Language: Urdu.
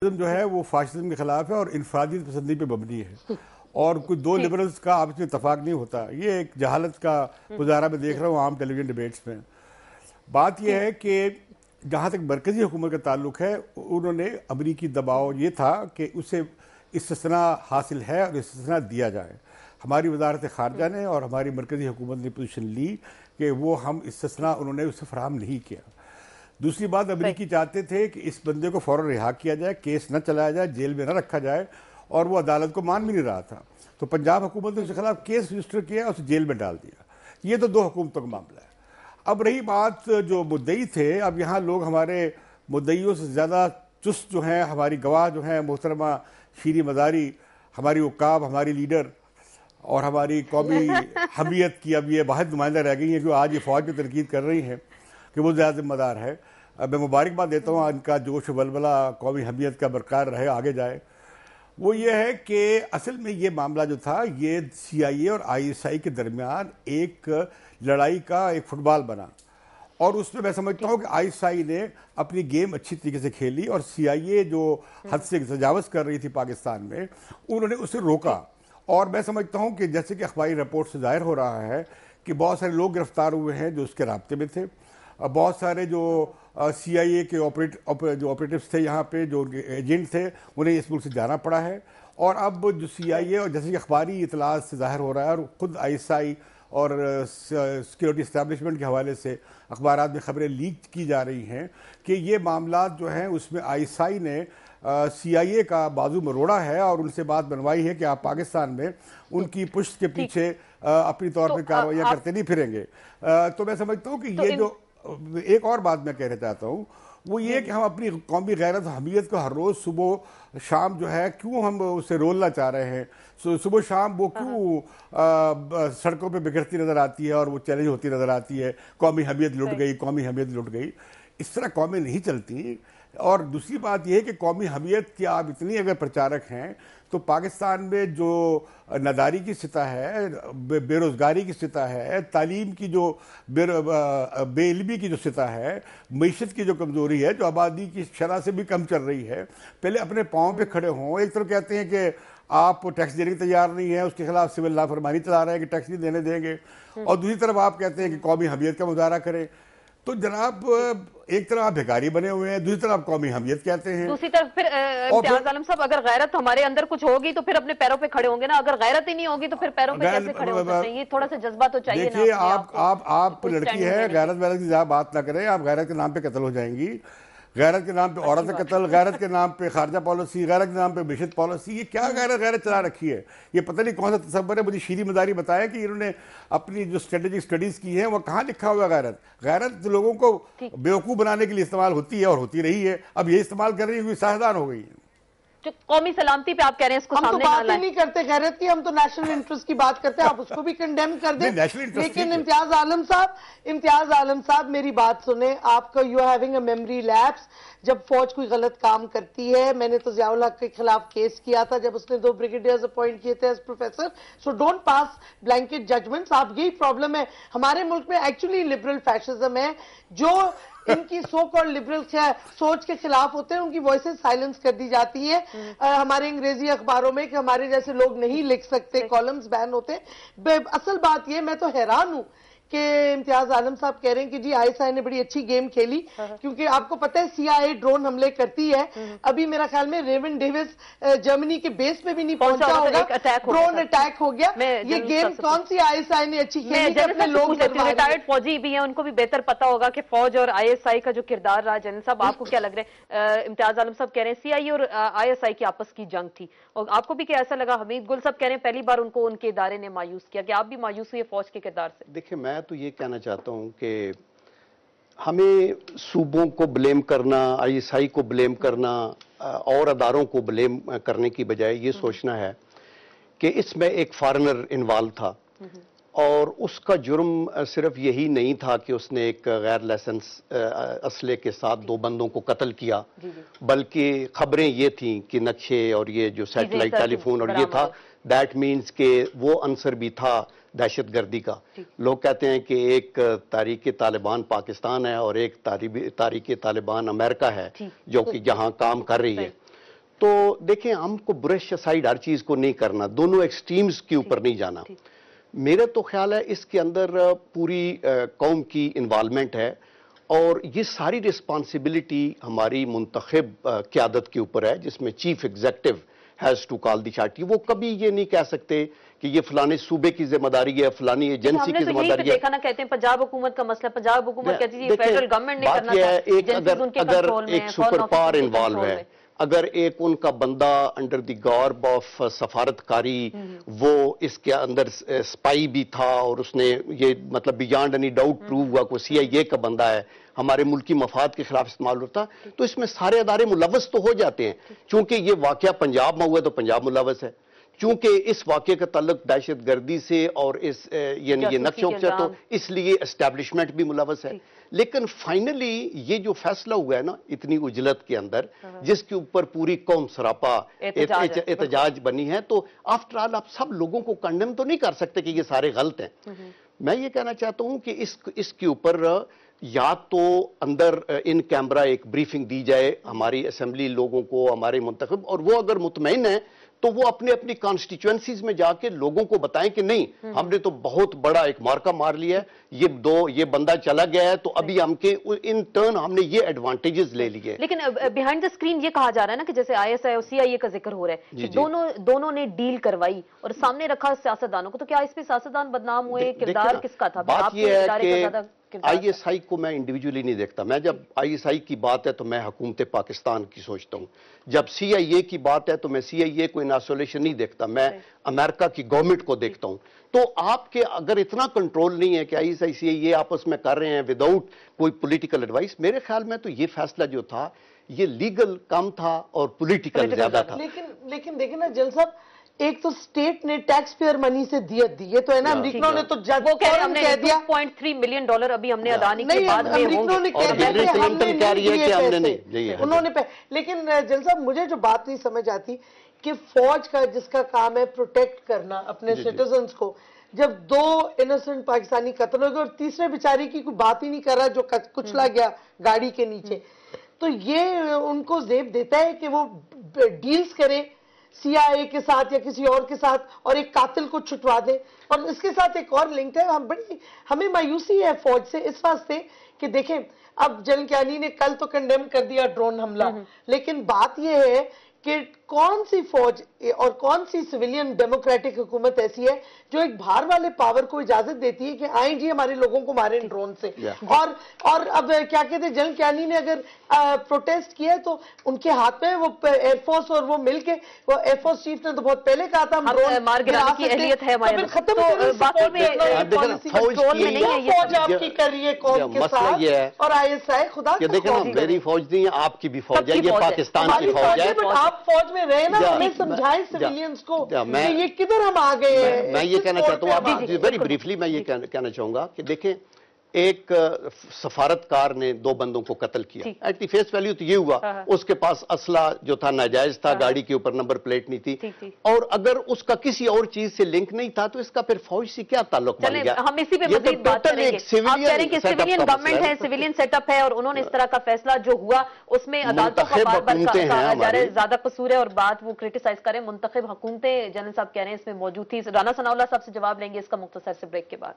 جو ہے وہ فاشزم کے خلاف ہے اور انفرادیت پسندی پہ مبنی ہے، اور کوئی دو لبرلز کا آپس میں اتفاق نہیں ہوتا. یہ ایک جہالت کا مظاہرہ میں دیکھ رہا ہوں عام ٹیلی ویژن ڈیبیٹس میں. بات یہ ہے کہ جہاں تک مرکزی حکومت کا تعلق ہے، انہوں نے امریکی دباؤ یہ تھا کہ اسے استثناء حاصل ہے اور استثناء دیا جائے. ہماری وزارت خارجہ نے اور ہماری مرکزی حکومت نے پوزیشن لی کہ وہ ہم استثناء انہوں نے اسے فراہم نہیں کیا. دوسری بات، امریکی چاہتے تھے کہ اس بندے کو فوراً رہا کیا جائے، کیس نہ چلایا جائے، جیل میں نہ رکھا جائے، اور وہ عدالت کو مان بھی نہیں رہا تھا. تو پنجاب حکومت نے اس کے خلاف کیس رجسٹر کیا، اسے جیل میں ڈال دیا. یہ تو دو حکومتوں کا معاملہ ہے. اب رہی بات جو مدعی تھے، اب یہاں لوگ ہمارے مدعیوں سے زیادہ چست جو ہیں، ہماری گواہ جو ہیں محترمہ شیریں مزاری، ہماری عقاب، ہماری لیڈر اور ہماری قومی حمیت کی اب یہ واحد نمائندہ رہ گئی ہیں جو آج یہ فوج پہ تنقید کر رہی ہیں کہ وہ زیادہ ذمہ دار ہے. میں مبارکباد دیتا ہوں، ان کا جوش و ولولہ قومی حمیت کا برقرار رہے، آگے جائے. وہ یہ ہے کہ اصل میں یہ معاملہ جو تھا یہ سی آئی اے اور آئی ایس آئی کے درمیان ایک لڑائی کا ایک فٹ بال بنا، اور اس میں سمجھتا ہوں کہ آئی ایس آئی نے اپنی گیم اچھی طریقے سے کھیلی، اور سی آئی اے جو حد سے تجاوز کر رہی تھی پاکستان میں، انہوں نے اسے روکا. اور میں سمجھتا ہوں کہ جیسے کہ اخباری رپورٹ سے ظاہر ہو رہا ہے کہ بہت سارے لوگ گرفتار ہوئے ہیں جو اس کے رابطے میں تھے. بہت سارے جو سی آئی اے کے جو آپریٹوز تھے یہاں پہ، جو ایجنٹ تھے، انہیں اس ملک سے جانا پڑا ہے. اور اب جو سی آئی اے اور جیسے کہ اخباری اطلاعات سے ظاہر ہو رہا ہے، اور خود آئی ایس آئی اور سیکیورٹی اسٹیبلشمنٹ کے حوالے سے اخبارات میں خبریں لیک کی جا رہی ہیں کہ یہ معاملات جو ہیں اس میں آئی ایس آئی نے سی آئی اے کا بازو مروڑا ہے اور ان سے بات بنوائی ہے کہ آپ پاکستان میں ان کی پشت کے پیچھے اپنی طور پہ کارروائیاں کرتے نہیں پھریں گے. تو میں سمجھتا ہوں کہ یہ جو ایک اور بات میں کہنا چاہتا ہوں وہ یہ کہ ہم اپنی قومی غیرت و حمیت کو ہر روز صبح شام جو ہے کیوں ہم اسے رولنا چاہ رہے ہیں. صبح شام وہ کیوں سڑکوں پہ بکھرتی نظر آتی ہے اور وہ چیلنج ہوتی نظر آتی ہے، قومی حمیت لٹ گئی، قومی حمیت لٹ گئی. اس طرح قومیں نہیں چلتی. اور دوسری بات یہ ہے کہ قومی حمیت کی آپ اتنی اگر پرچارک ہیں تو پاکستان میں جو ناداری کی سطح ہے، بے روزگاری کی سطح ہے، تعلیم کی جو بے علمی کی جو سطح ہے، معیشت کی جو کمزوری ہے، جو آبادی کی شرح سے بھی کم چل رہی ہے، پہلے اپنے پاؤں پہ کھڑے ہوں. ایک طرف کہتے ہیں کہ آپ ٹیکس دینے کی تیار نہیں ہیں، اس کے خلاف سول نافرمانی چلا رہے ہیں کہ ٹیکس نہیں دینے دیں گے، اور دوسری طرف آپ کہتے ہیں کہ قومی حمیت کا مظاہرہ کریں. تو جناب ایک طرف آپ بھیکاری بنے ہوئے ہیں، دوسری طرف آپ قومی حمیت کہتے ہیں. دوسری طرف پھر امتیاز عالم صاحب، اگر غیرت ہمارے اندر کچھ ہوگی تو پھر اپنے پیروں پہ کھڑے ہوں گے نا. اگر غیرت ہی نہیں ہوگی تو پھر پیروں پہ کیسے کھڑے ہو سکتے ہیں؟ یہ تھوڑا سا جذبہ تو چاہیے نا. دیکھیے آپ لڑکی ہے، غیرت ویرت کی زیادہ بات نہ کریں. آپ غیرت کے نام پہ قتل ہو جائیں گی، غیرت کے نام پہ عورت قتل، غیرت کے نام پہ خارجہ پالیسی، غیرت کے نام پہ معیشت پالیسی. یہ کیا غیرت چلا رکھی ہے؟ یہ پتہ نہیں کون سا تصور ہے. مجھے شیریں مزاری بتایا کہ انہوں نے اپنی جو اسٹریٹجک اسٹڈیز کی ہیں وہ کہاں لکھا ہوا غیرت لوگوں کو بیوقوف بنانے کے لیے استعمال ہوتی ہے اور ہوتی رہی ہے. اب یہ استعمال کر رہی ہے، سائنسدان ہو گئی ہے. جو قومی سلامتی پہ آپ کہہ رہے ہیں اس کو ہم تو سامنے بات ہی نہیں کرتے غیرت کی، ہم تو نیشنل انٹرسٹ کی بات کرتے ہیں. آپ اس کو بھی کنڈیم کر دیں. لیکن امتیاز عالم صاحب میری بات سنیں. آپ کا you having a memory lapse. جب فوج کوئی غلط کام کرتی ہے، میں نے تو ضیاء الحق کے خلاف کیس کیا تھا جب اس نے 2 بریگیڈیئرز اپوائنٹ کیے تھے as professor. So don't pass blanket judgements. آپ یہی پرابلم ہے ہمارے ملک میں. ایکچولی لبرل فیشزم ہے، جو ان کی سو کال لبرل سوچ کے خلاف ہوتے ہیں ان کی وائسز سائلنس کر دی جاتی ہے. ہمارے انگریزی اخباروں میں کہ ہمارے جیسے لوگ نہیں لکھ سکتے، کالمز بین ہوتے. اصل بات یہ، میں تو حیران ہوں کہ امتیاز عالم صاحب کہہ رہے ہیں کہ جی آئی ایس آئی نے بڑی اچھی گیم کھیلی، کیونکہ آپ کو پتہ ہے سی آئی اے ڈرون حملے کرتی ہے. ابھی میرا خیال میں ریون ڈیوس جرمنی کے بیس پہ بھی نہیں پہنچا ہوگا، ڈرون اٹیک ہو گیا. یہ گیم کون سی آئی ایس آئی نے اچھی کھیلی کہ اپنے لوگ ریٹائرڈ فوجی بھی ہیں، ان کو بھی بہتر پتا ہوگا کہ فوج اور آئی ایس آئی کا جو کردار رہا. جنرل صاحب آپ کو کیا لگ رہا ہے؟ امتیاز عالم صاحب کہہ رہے ہیں سی آئی اے اور آئی ایس آئی کی آپس کی جنگ تھی، اور آپ کو بھی کیا ایسا لگا؟ حمید گل صاحب کہہ رہے ہیں پہلی بار ان کو ان کے ادارے نے مایوس کیا. کہ آپ بھی مایوس ہوئے فوج کے کردار سے؟ دیکھیں، میں تو یہ کہنا چاہتا ہوں کہ ہمیں صوبوں کو بلیم کرنا، آئی ایس آئی کو بلیم کرنا اور اداروں کو بلیم کرنے کی بجائے یہ سوچنا ہے کہ اس میں ایک فارنر انوالو تھا، اور اس کا جرم صرف یہی نہیں تھا کہ اس نے ایک غیر لائسنس اسلحے کے ساتھ 2 بندوں کو قتل کیا، بلکہ خبریں یہ تھیں کہ نقشے اور یہ جو سیٹلائٹ ٹیلی فون اور یہ تھا. دیٹ مینز کہ وہ عنصر بھی تھا دہشت گردی کا. لوگ کہتے ہیں کہ ایک تحریک طالبان پاکستان ہے اور ایک تحریک طالبان امریکہ ہے جو کہ جہاں کام کر رہی ہے. تو دیکھیں ہم کو برش سائڈ ہر چیز کو نہیں کرنا, دونوں ایکسٹریمز کے اوپر نہیں جانا. میرا تو خیال ہے اس کے اندر پوری قوم کی انوالومنٹ ہے, اور یہ ساری رسپانسبلٹی ہماری منتخب قیادت کے اوپر ہے, جس میں chief executive has to call the shot. وہ کبھی یہ نہیں کہہ سکتے کہ یہ فلانے صوبے کی ذمہ داری ہے, فلانی ایجنسی کی ذمہ داری ہے. دیکھا نا, کہتے ہیں پنجاب حکومت کا مسئلہ, پنجاب حکومت کہتی ہے فیڈرل گورنمنٹ نے کرنا تھا. اگر ایک سپر پاور انوالو ہے, اگر ایک ان کا بندہ انڈر دی گارب آف سفارتکاری وہ اس کے اندر سپائی بھی تھا, اور اس نے یہ مطلب بیانڈ اینی ڈاؤٹ پروو ہوا کوئی سی آئی اے کا بندہ ہے, ہمارے ملکی مفاد کے خلاف استعمال ہوتا, تو اس میں سارے ادارے ملوث تو ہو جاتے ہیں. چونکہ یہ واقعہ پنجاب میں ہوا تو پنجاب ملوث ہے, چونکہ اس واقعے کا تعلق دہشت گردی سے اور اس یعنی یہ نقشوں سے, تو اس لیے اسٹیبلشمنٹ بھی ملوث ہے. لیکن فائنلی یہ جو فیصلہ ہوا ہے نا اتنی اجلت کے اندر, جس کے اوپر پوری قوم سراپا احتجاج بنی ہے, تو آفٹر آل آپ سب لوگوں کو کنڈم تو نہیں کر سکتے کہ یہ سارے غلط ہیں. میں یہ کہنا چاہتا ہوں کہ اس کے اوپر یا تو اندر ان کیمرہ ایک بریفنگ دی جائے ہماری اسمبلی لوگوں کو, ہمارے منتخب, اور وہ اگر مطمئن ہیں تو وہ اپنی کانسٹیچوئنسیز میں جا کے لوگوں کو بتائیں کہ نہیں, ہم نے تو بہت بڑا ایک مارکا مار لیا ہے, یہ بندہ چلا گیا ہے, تو ابھی ہم کے ان ٹرن ہم نے یہ ایڈوانٹیجز لے لیے. لیکن بیہائنڈ دا اسکرین یہ کہا جا رہا ہے نا کہ جیسے آئی ایس آئی اور سی آئی اے کا ذکر ہو رہا ہے کہ دونوں نے ڈیل کروائی اور سامنے رکھا سیاستدانوں کو, تو کیا اس پہ سیاستدان بدنام ہوئے؟ کردار کس کا تھا؟ بات یہ ہے کہ آئی ایس آئی کو میں انڈیویجولی نہیں دیکھتا. میں جب آئی ایس آئی کی بات ہے تو میں حکومت پاکستان کی سوچتا ہوں. جب سی آئی اے کی بات ہے تو میں سی آئی اے کو ان آئسولیشن نہیں دیکھتا, میں امریکہ کی گورنمنٹ کو دیکھتا ہوں. تو آپ کے اگر اتنا کنٹرول نہیں ہے کہ آئی ایس آئی سی آئی اے آپس میں کر رہے ہیں وداؤٹ کوئی پولیٹیکل ایڈوائس, میرے خیال میں تو یہ فیصلہ جو تھا یہ لیگل کم تھا اور پولیٹیکل زیادہ تھا. لیکن دیکھیں نا جل صاحب, ایک تو سٹیٹ نے ٹیکس پیئر منی سے دیت دی, یہ تو ہے نا, امریکنوں نے تو وہ کہہ دیا $2.3 ملین ابھی ہم نے ادا نہیں کیے, بعد میں امریکنوں نے کہہ دیا کہ ہم نے نہیں دیے, انہوں نے. لیکن جل صاحب مجھے جو بات نہیں سمجھ آتی کہ فوج کا جس کا کام ہے پروٹیکٹ کرنا اپنے سٹیزنز کو, جب 2 انوسنٹ پاکستانی قتل ہو گئے اور تیسرے بیچاری کی کوئی بات ہی نہیں کر رہا جو کچلا گیا گاڑی کے نیچے, تو یہ ان کو زیب دیتا ہے کہ وہ ڈیلز کریں سی آئی اے کے ساتھ یا کسی اور کے ساتھ اور ایک قاتل کو چھٹوا دیں. اور اس کے ساتھ ایک اور لنک ہے, ہمیں مایوسی ہے فوج سے اس واسطے کہ دیکھیں اب جنرل کیانی نے کل تو کنڈیم کر دیا ڈرون حملہ, لیکن بات یہ ہے کہ کون سی فوج اور کون سی سویلین ڈیموکریٹک حکومت ایسی ہے جو ایک باہر والے پاور کو اجازت دیتی ہے کہ آئیں جی ہمارے لوگوں کو ماریں ڈرون سے. اور اب کیا کہتے ہیں, جنرل کیانی نے اگر پروٹیسٹ کیا ہے تو ان کے ہاتھ میں وہ ایئر فورس اور وہ مل کے, وہ ایئر فورس چیف نے تو بہت پہلے کہا تھا ہم ڈرون مار گرانے کی اہلیت ہے ہمارے, ختم فوج آپ کی کر رہی ہے قوم کے ساتھ, اور آئی ایس آئی خدا دیکھیں میری فوج نہیں ہے, آپ کی بھی فوج ہے, یہ پاکستان کی فوج ہے. آپ فوج میں رہے نا, ہمیں سمجھائیں سویلینز کو کہ یہ کدھر ہم آ گئے ہیں. میں یہ کہنا چاہتا ہوں, ویری بریفلی میں یہ کہنا چاہوں گا کہ دیکھیں ایک سفارتکار نے 2 بندوں کو قتل کیا, ایٹ دی فیس ویلیو تو یہ ہوا اس کے پاس اسلحہ جو تھا ناجائز تھا, گاڑی کے اوپر نمبر پلیٹ نہیں تھی, اور اگر اس کا کسی اور چیز سے لنک نہیں تھا تو اس کا پھر فوج سے کیا تعلق بن گیا. ہم اسی پہ مزید بات کریں گے. آپ کہہ رہے ہیں کہ سویلین گورنمنٹ ہے, سویلین سیٹ اپ ہے, اور انہوں نے اس طرح کا فیصلہ جو ہوا اس میں عدالتوں کا بار زیادہ قصور ہے, اور بات وہ کرٹیسائز کریں. منتخب حکومتیں جنرل صاحب کہہ رہے ہیں اس میں موجود تھی. رانا ثناء اللہ صاحب سے جواب لیں گے اس کا مختصر سے بریک کے بعد.